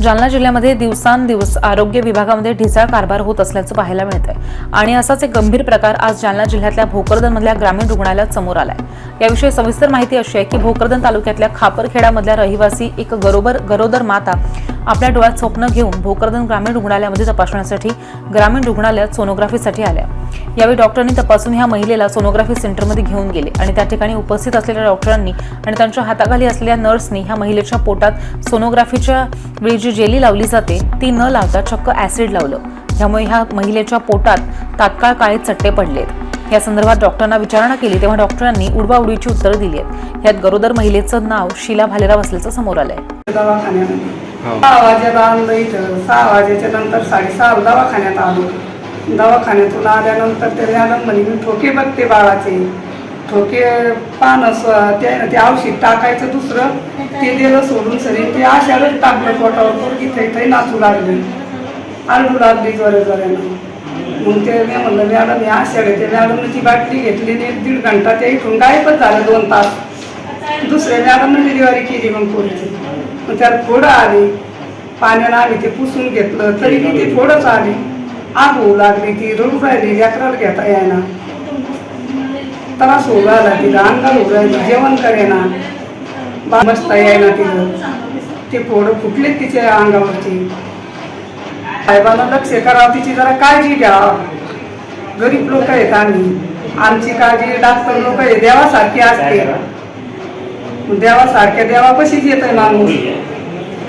जालना जिल्ह्यामध्ये दिवसांदिवस आरोग्य विभागामध्ये ढिसाळ कारभार होत असल्याचं पाहायला मिळतंय आणि असाच एक गंभीर प्रकार आज जालना जिल्ह्यातल्या भोकरदनमधल्या ग्रामीण रुग्णालयात समोर आलाय। याविषयी सविस्तर माहिती अशी आहे की भोकरदन तालुक्यातल्या खापरखेडामधल्या रहिवासी एक गरोदर माता आपल्या डोळ्यात स्वप्न घेऊन भोकरदन ग्रामीण रुग्णालयामध्ये तपासण्यासाठी ग्रामीण रुग्णालयात सोनोग्राफीसाठी आल्या। यावेळी डॉक्टरांनी तपासून ह्या महिलेला सोनोग्राफी सेंटरमध्ये घेऊन गेले आणि त्या ठिकाणी उपस्थित असलेल्या डॉक्टरांनी आणि त्यांच्या हाताखाली असलेल्या नर्सनी ह्या महिलेच्या पोटात सोनोग्राफीच्या वेळी जी जेली लावली जाते ती न लावता चक्क ऍसिड लावलं। त्यामुळे ह्या महिलेच्या पोटात तात्काळ काळे चट्टे पडलेत। या संदर्भात डॉक्टरांना विचारणा केली तेव्हा डॉक्टरांनी उडवाउडवीची उत्तरं दिली आहेत। यात गरोदर महिलेचं नाव शीला भालेराव असल्याचं समोर आलंय। 6 वाजेला आणलं इथं, 6 वाजेच्या नंतर 6:30 दवाखान्यात आलो। दवाखान्यातून आल्यानंतर ते मॅडम म्हणे मी ठोके बघते बाळाचे, ठोके पानं ते औषध टाकायचं दुसरं ते दिलं सोडून सरी ते आशाळच टाकलं पोटावर, इथे इथे नाचू लागली, आरडू लागली जोऱ्यानं। मग ते मी म्हणलं मॅडम हे आशाळे, ते मॅडमने ती बाटली घेतली 1-1.5 घंटा ते इथून गायबच झालं 2 तास। दुसऱ्या मॅडमने डिलिव्हरी केली मग पोरीची। मग त्यात थोडं आली, पाण्यानं आली ते पुसून घेतलं तरी ती थोडंच आली, आग होऊ लागली, ती रडू राहिली, लेकराला घेता येईना, त्रास होऊ राहिला तिला, अंगाला होऊ राहिली, जेवण करेना, बसता येईना तिला, ते फोडं फुटले तिच्या अंगावरची। साहेबांना लक्ष करावं, तिची जरा काळजी घ्यावं। गरीब लोक आहेत आमची काळजी डॉक्टर लोक आहे देवासारखी असते, देवासारख्या देवापाशीच येतोय माणूस।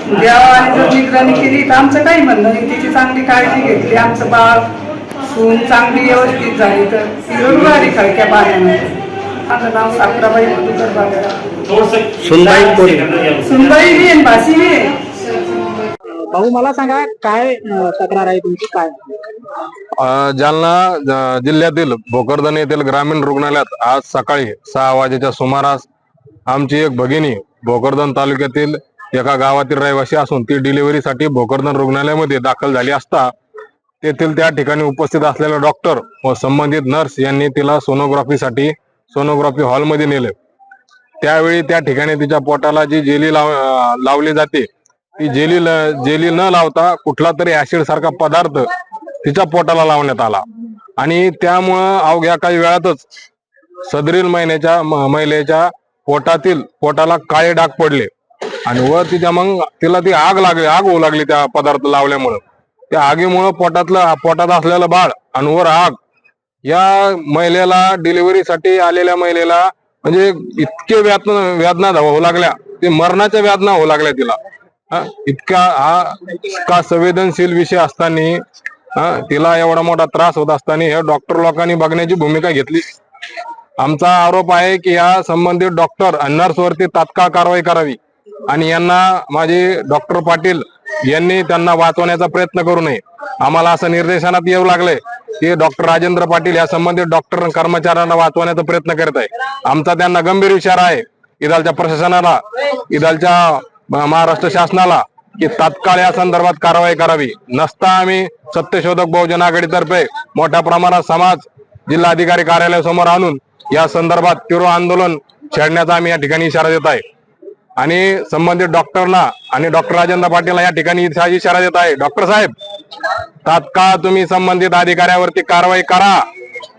देवाने जर निगराणी केली तर आमचं काही म्हणणं नाही, तिची चांगली काळजी घेतली, आमचं बाळ सून चांगली व्यवस्थित झाली तर ती रडू आली खडक्या पाण्याने। माझं नाव साखराबाई मधुकर भालेराव। सुनबाई बी आहे, भासी बी आहे। भाऊ मला सांगा काय तक्रार आहे तुमची, काय? जालना जिल्ह्यातील भोकरदन येथील ग्रामीण रुग्णालयात आज सकाळी 6 वाजेच्या सुमारास आमची एक भगिनी भोकरदन तालुक्यातील एका गावातील रहिवासी असून ती डिलिव्हरीसाठी भोकरदन रुग्णालयामध्ये दाखल झाली असता तेथील त्या ठिकाणी उपस्थित असलेले डॉक्टर व संबंधित नर्स यांनी तिला सोनोग्राफीसाठी सोनोग्राफी हॉलमध्ये नेले। त्यावेळी त्या ठिकाणी तिच्या पोटाला जी जेली लावली जाते ती जेली न लावता कुठला तरी ऍसिड सारखा पदार्थ तिच्या पोटाला लावण्यात आला आणि त्यामुळं अवघ्या काही वेळातच सदरील महिलेच्या पोटाला काळे डाग पडले आणि वर तिला ती आग होऊ लागली त्या पदार्थ लावल्यामुळं। त्या आगीमुळं पोटात असलेलं बाळ आणि वर आग, या महिलेला डिलिव्हरीसाठी आलेल्या महिलेला म्हणजे इतके वेदना होऊ लागल्या, ते मरणाच्या वेदना होऊ लागल्या तिला। इतका संवेदनशील विषय असताना तिला एवढा मोठा त्रास होत असताना हे डॉक्टर लोकांनी बघण्याची भूमिका घेतली। आमचा आरोप आहे की या संबंधित डॉक्टर आणि नर्स वरती तात्काळ कारवाई करावी आणि यांना माझे डॉक्टर पाटील यांनी त्यांना वाचवण्याचा प्रयत्न करू नये। आम्हाला असं निर्देशनात येऊ लागले की डॉक्टर राजेंद्र पाटील या संबंधित डॉक्टर कर्मचाऱ्यांना वाचवण्याचा प्रयत्न करत आहे। आमचा त्यांना गंभीर इशारा आहे इदालच्या प्रशासनाला, इदालच्या महाराष्ट्र शासनाला की तात्काळ या संदर्भात कारवाई करावी। नसता आम्ही सत्यशोधक बहुजन आघाडीतर्फे मोठ्या प्रमाणात समाज जिल्हाधिकारी कार्यालयासमोर आणून या संदर्भात तीव्र आंदोलन छेडण्याचा आम्ही या ठिकाणी इशारा देत आहे आणि संबंधित डॉक्टरना आणि डॉक्टर राजेंद्र पाटील या ठिकाणी इशारा देत आहे, डॉक्टर साहेब तात्काळ तुम्ही संबंधित अधिकाऱ्यावरती कारवाई करा,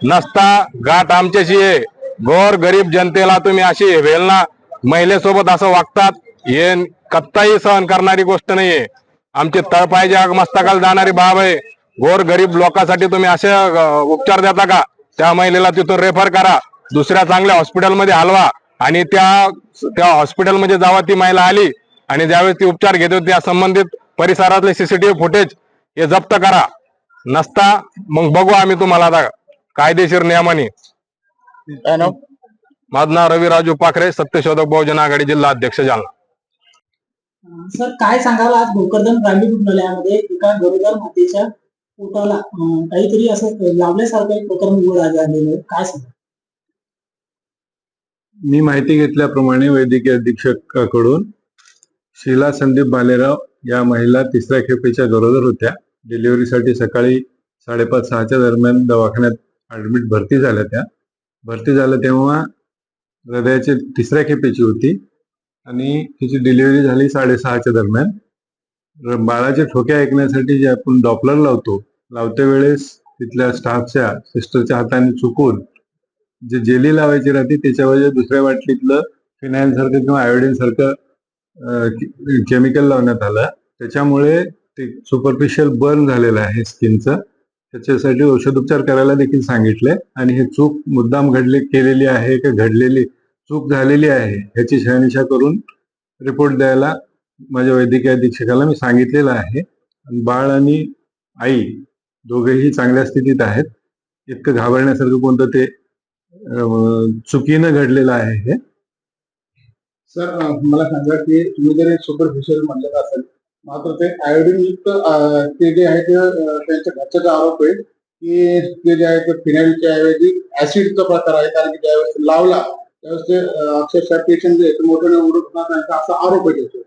नसता गाठ आमच्याशी आहे। गोर गरीब जनतेला तुम्ही अशी वेलना महिलेसोबत असं वागतात, हे कत्ताही सहन करणारी गोष्ट नाहीये। आमचे तळपायच्या मस्तकाला जाणारी बाब आहे। गोर गरीब लोकांसाठी तुम्ही असे उपचार देता का? त्या महिलेला तिथून रेफर करा, दुसऱ्या चांगल्या हॉस्पिटलमध्ये हलवा आणि त्या हॉस्पिटलमध्ये जेव्हा ती महिला आली आणि ज्यावेळेस ती उपचार घेत होती त्या संबंधित परिसरातले सीसीटीव्ही फुटेज हे जप्त करा, नसता मग बघू आम्ही तुम्हाला आता कायदेशीर नियमाने। माझं नाव रवी राजू पाखरे, सत्यशोधक बहुजन आघाडी जिल्हा अध्यक्ष जालना। सर काय सांगाल, आज भोकरदन ग्रामीण रुग्णालयामध्ये एका गरोदर मातेच्या पोटाला काहीतरी असं लावल्यासारखं प्रकरण उघड झालेलं आहे, काय सांगाल? मी माहिती घेतल्याप्रमाणे वैद्यकीय अधीक्षकाकडून शीला संदीप भालेराव या महिला 3ऱ्या खेपेच्या गरोदर होत्या। डिलिव्हरीसाठी सकाळी 5:30-6च्या दरम्यान दवाखान्यात भरती झाल्या। त्या भरती झाल्या तेव्हा हृदयाची 3ऱ्या खेपेची होती आणि तिची डिलिव्हरी झाली 6:30च्या दरम्यान। बाळाचे ठोके ऐकण्यासाठी जे आपण डॉपलर लावते वेळेस तिथल्या स्टाफच्या सिस्टरच्या हाताने चुकून जे जेली लावायची राहते त्याच्यावर दुसऱ्या बाटलीतलं फिनाईल सारखं किंवा आयोडीन सारखं केमिकल लावण्यात आलं. त्याच्यामुळे ते सुपरफिशियल बर्न झालेलं आहे स्किनचं. त्याच्यासाठी औषधोपचार करायला देखील सांगितले आणि हे चूक मुद्दाम केलेली आहे की घडलेली चूक झालेली आहे ह्याची शहानिशा करून रिपोर्ट द्यायला माझ्या वैद्यकीय अधीक्षकाला मी सांगितलेलं आहे. बाळ आणि आई दोघेही चांगल्या स्थितीत आहेत. इतकं घाबरण्यासारखं कोणतं ते चुकीनं घडलेलं आहे हे. सर मला सांगा की तुम्ही जरी सुपरफिशियल म्हणलं असेल मात्र ते आयोडीन युक्त ते जे आहे ते त्यांच्या घरच्याचा आरोप आहे की ते जे आहे ते फिनाईलच्या ऐवजी ऍसिडचा प्रकार आहे, कारण की ज्यावेळेस लावला त्यावेळेस ते अक्षरशः पेशंट जे मोठ्याने उडत त्यांचा असा आरोप आहे त्याच्यावर.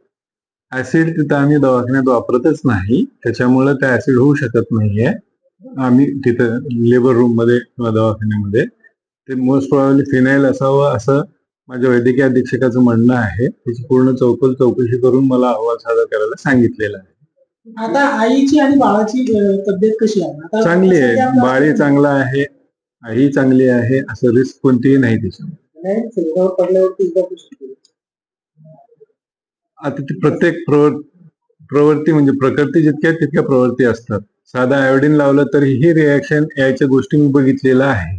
ऍसिड तिथं आम्ही दवाखान्यात वापरतच नाही, त्याच्यामुळे ते ऍसिड होऊ शकत नाहीये. आम्ही तिथं लेबर रूम मध्ये किंवा दवाखान्यामध्ये ते मोस्ट प्रॉब्ली फिनाईल असावं असं माझ्या वैद्यकीय अधीक्षकाचं म्हणणं आहे. त्याची पूर्ण चौकशी करून मला अहवाल सादर करायला सांगितलेला आहे. आता आईची आणि बाळाची तब्येत कशी आहे? आता चांगली आहे, सध्या आपला- बाळही चांगला आहे, आई चांगली आहे, असं रिस्क कोणतीही नाही त्याच्यामध्ये. नाही, शरीरावर पडल्यावरती जगू शकते. आता ती प्रत्येक प्रवृत्ती म्हणजे प्रकृती जितक्या तितक्या प्रवृत्ती असतात. साधा आयोडीन लावलं तरी ही रिॲक्शन यायच्या गोष्टी मी बघितलेल्या आहे.